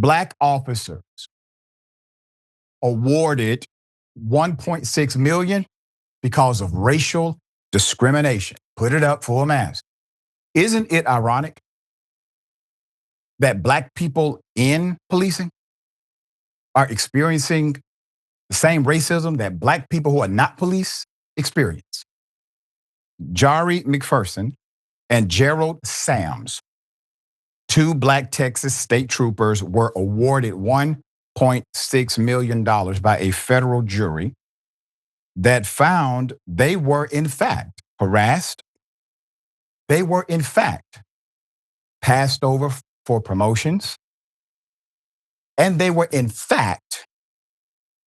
Black officers awarded $1.6 million because of racial discrimination. Put it up full mass. Isn't it ironic that Black people in policing are experiencing the same racism that Black people who are not police experience? Jari McPherson and Jerald Sams, two Black Texas state troopers, were awarded $1.6 million by a federal jury that found they were in fact harassed. They were in fact passed over for promotions. And they were in fact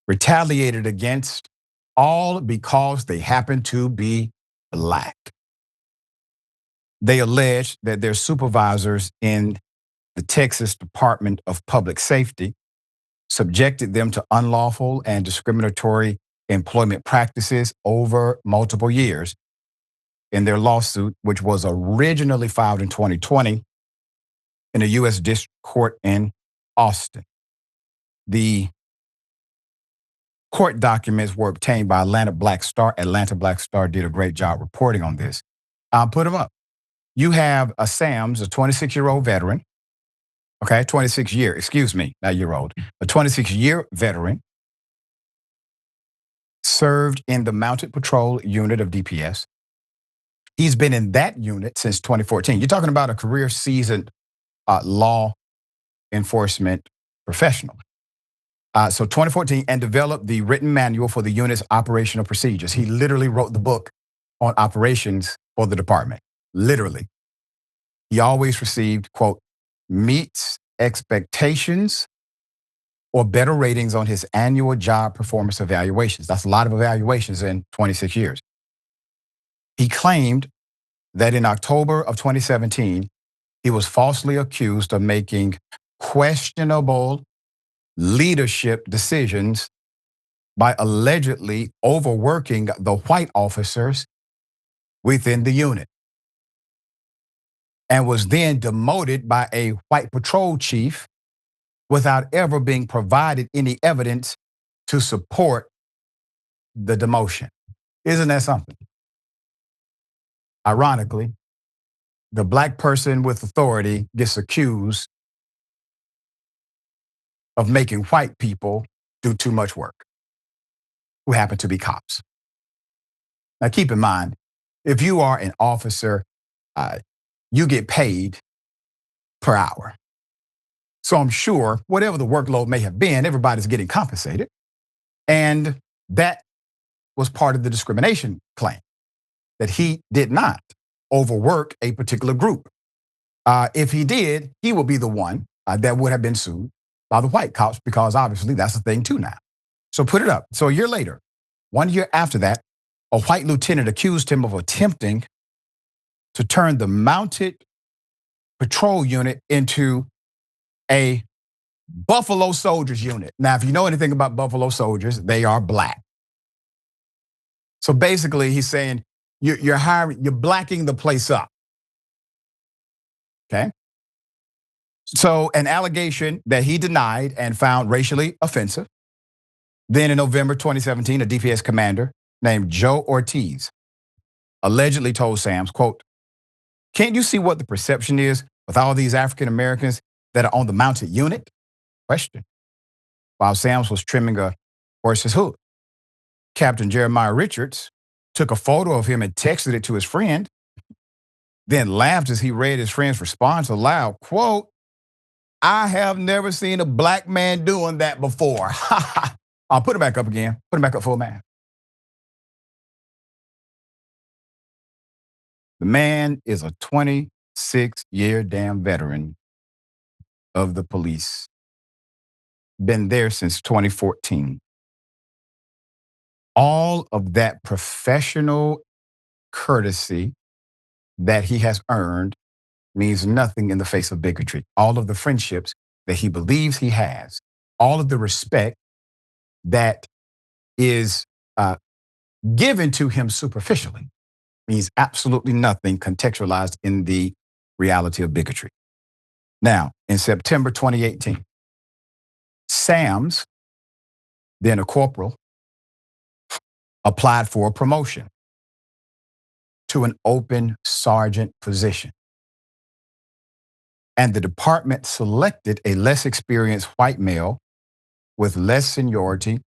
retaliated against, all because they happened to be Black. They alleged that their supervisors in the Texas Department of Public Safety subjected them to unlawful and discriminatory employment practices over multiple years in their lawsuit, which was originally filed in 2020 in a U.S. District Court in Austin. The court documents were obtained by Atlanta Black Star. Atlanta Black Star did a great job reporting on this. I'll put them up. You have a Sams, a 26-year-old veteran, okay, 26-year, excuse me, not year-old, a 26-year veteran, served in the Mounted Patrol Unit of DPS. He's been in that unit since 2014. You're talking about a career seasoned law enforcement professional. So 2014, and developed the written manual for the unit's operational procedures. He literally wrote the book on operations for the department. Literally. He always received, quote, meets expectations or better ratings on his annual job performance evaluations. That's a lot of evaluations in 26 years. He claimed that in October of 2017, he was falsely accused of making questionable leadership decisions by allegedly overworking the white officers within the unit, and was then demoted by a white patrol chief without ever being provided any evidence to support the demotion. Isn't that something? Ironically, the Black person with authority gets accused of making white people do too much work, who happen to be cops. Now keep in mind, if you are an officer, you get paid per hour. So I'm sure whatever the workload may have been, everybody's getting compensated. And that was part of the discrimination claim, that he did not overwork a particular group. If he did, he will be the one that would have been sued by the white cops, because obviously that's a thing too now. So put it up. So a year later, 1 year after that, a white lieutenant accused him of attempting to turn the Mounted Patrol Unit into a Buffalo Soldiers unit. Now, if you know anything about Buffalo Soldiers, they are Black. So basically he's saying you're blacking the place up. Okay? So an allegation that he denied and found racially offensive. Then in November 2017, a DPS commander named Joe Ortiz allegedly told Sams, quote, "Can't you see what the perception is with all these African Americans that are on the mounted unit?" Question. While Sams was trimming a horse's hoof. Captain Jeremiah Richards took a photo of him and texted it to his friend, then laughed as he read his friend's response aloud, quote, "I have never seen a Black man doing that before." I'll put it back up again. Put it back up full man. The man is a 26-year damn veteran of the police. Been there since 2014. All of that professional courtesy that he has earned means nothing in the face of bigotry. All of the friendships that he believes he has, all of the respect that is given to him superficially means absolutely nothing contextualized in the reality of bigotry. Now, in September 2018, Sams, then a corporal, applied for a promotion to an open sergeant position. And the department selected a less experienced white male with less seniority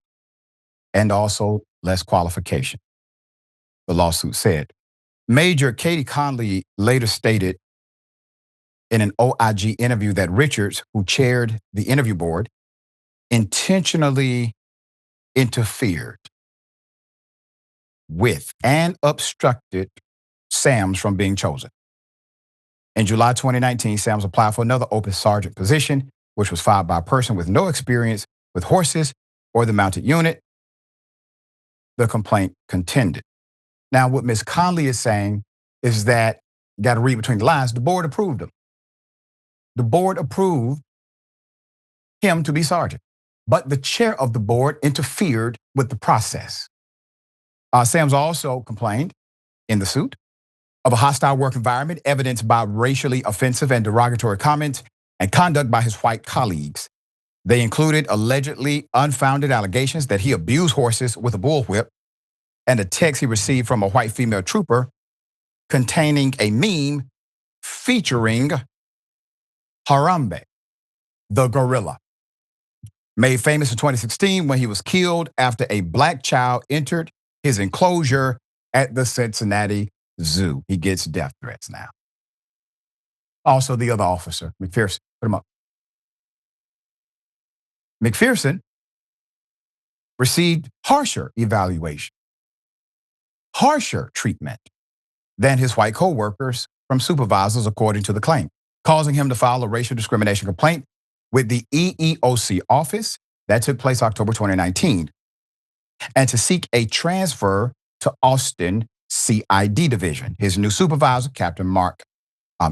and also less qualification, the lawsuit said. Major Katie Conley later stated in an OIG interview that Richards, who chaired the interview board, intentionally interfered with and obstructed Sams from being chosen. In July 2019, Sams applied for another open sergeant position, which was filed by a person with no experience with horses or the mounted unit. The complaint contended. Now, what Ms. Conley is saying is that, you got to read between the lines, the board approved him. The board approved him to be sergeant, but the chair of the board interfered with the process. Sams also complained in the suit of a hostile work environment evidenced by racially offensive and derogatory comments and conduct by his white colleagues. They included allegedly unfounded allegations that he abused horses with a bullwhip and a text he received from a white female trooper containing a meme featuring Harambe, the gorilla, made famous in 2016 when he was killed after a black child entered his enclosure at the Cincinnati Zoo. He gets death threats now. Also, the other officer, McPherson, put him up. McPherson received harsher evaluation, harsher treatment than his white co-workers from supervisors, according to the claim, causing him to file a racial discrimination complaint with the EEOC office. That took place October 2019, and to seek a transfer to Austin CID division. His new supervisor, Captain Mark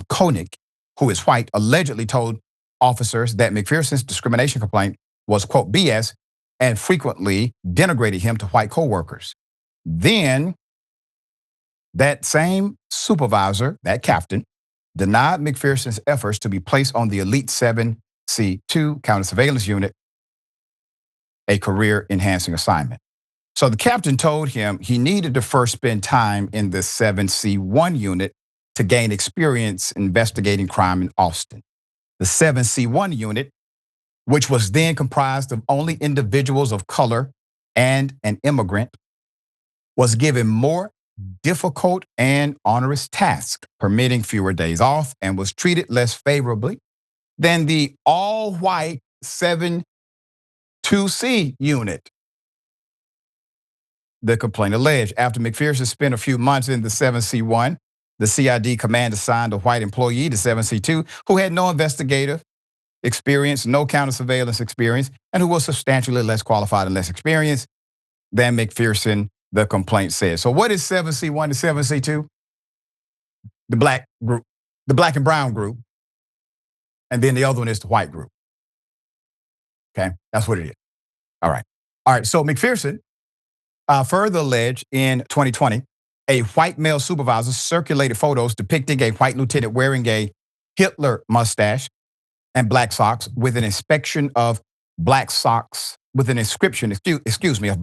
Koenig, who is white, allegedly told officers that McPherson's discrimination complaint was, quote, BS, and frequently denigrated him to white coworkers. Then that same supervisor, that captain, denied McPherson's efforts to be placed on the Elite 7C2 counter surveillance unit, a career-enhancing assignment. So the captain told him he needed to first spend time in the 7C1 unit to gain experience investigating crime in Austin. The 7C1 unit, which was then comprised of only individuals of color and an immigrant, was given more difficult and onerous tasks, permitting fewer days off, and was treated less favorably than the all-white 7-2C unit. The complaint alleged. After McPherson spent a few months in the 7C1, the CID command assigned a white employee to 7C2 who had no investigative experience, no counter surveillance experience, and who was substantially less qualified and less experienced than McPherson, the complaint says. So what is 7C1 and 7C2? The black group, the black and brown group, and then the other one is the white group. Okay, that's what it is. All right, so McPherson further alleged in 2020, a white male supervisor circulated photos depicting a white lieutenant wearing a Hitler mustache and black socks with an inspection of black socks, with an inscription, of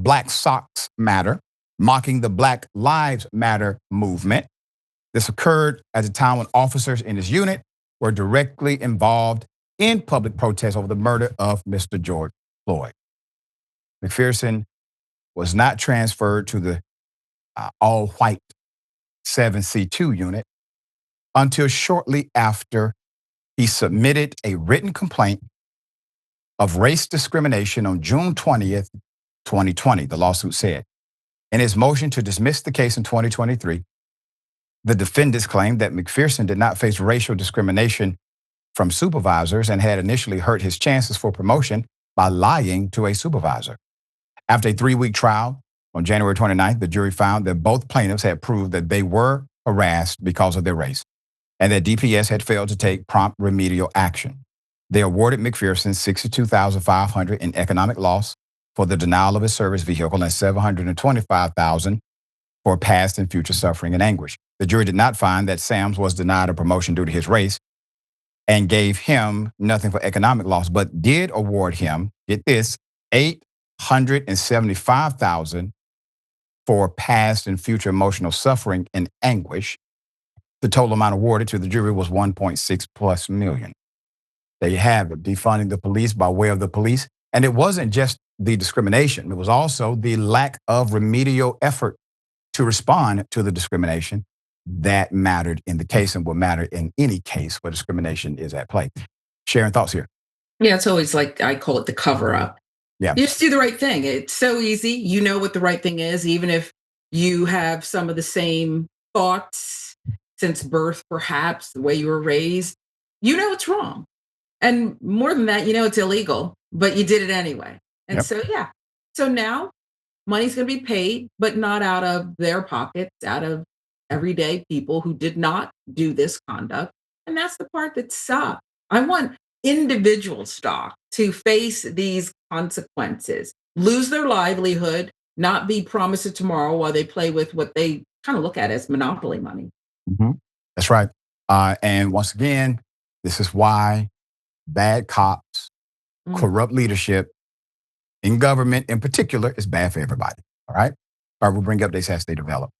Black Socks Matter, mocking the Black Lives Matter movement. This occurred at a time when officers in his unit were directly involved in public protests over the murder of Mr. George Floyd. McPherson was not transferred to the all-white 7C2 unit until shortly after he submitted a written complaint of race discrimination on June 20th, 2020, the lawsuit said. In his motion to dismiss the case in 2023, the defendants claimed that McPherson did not face racial discrimination from supervisors and had initially hurt his chances for promotion by lying to a supervisor. After a 3-week trial on January 29th, the jury found that both plaintiffs had proved that they were harassed because of their race and that DPS had failed to take prompt remedial action. They awarded McPherson $62,500 in economic loss for the denial of his service vehicle and $725,000 for past and future suffering and anguish. The jury did not find that Sams was denied a promotion due to his race, and gave him nothing for economic loss, but did award him, get this, $875,000 for past and future emotional suffering and anguish. The total amount awarded to the jury was 1.6 plus million. There you have it, defunding the police by way of the police. And it wasn't just the discrimination, it was also the lack of remedial effort to respond to the discrimination that mattered in the case and will matter in any case where discrimination is at play. Sharon, thoughts here? Yeah, it's always like I call it the cover up. Yeah. You just do the right thing. It's so easy. You know what the right thing is, even if you have some of the same thoughts since birth, perhaps the way you were raised. You know it's wrong. And more than that, you know it's illegal, but you did it anyway. And Yep. so, yeah. So now money's going to be paid, but not out of their pockets, out of everyday people who did not do this conduct. And that's the part that sucks. I want individual stock to face these consequences, lose their livelihood, not be promised a tomorrow while they play with what they kind of look at as monopoly money. Mm-hmm. That's right. And once again, this is why bad cops, corrupt leadership in government in particular is bad for everybody. All right. All right, we'll bring updates as they develop.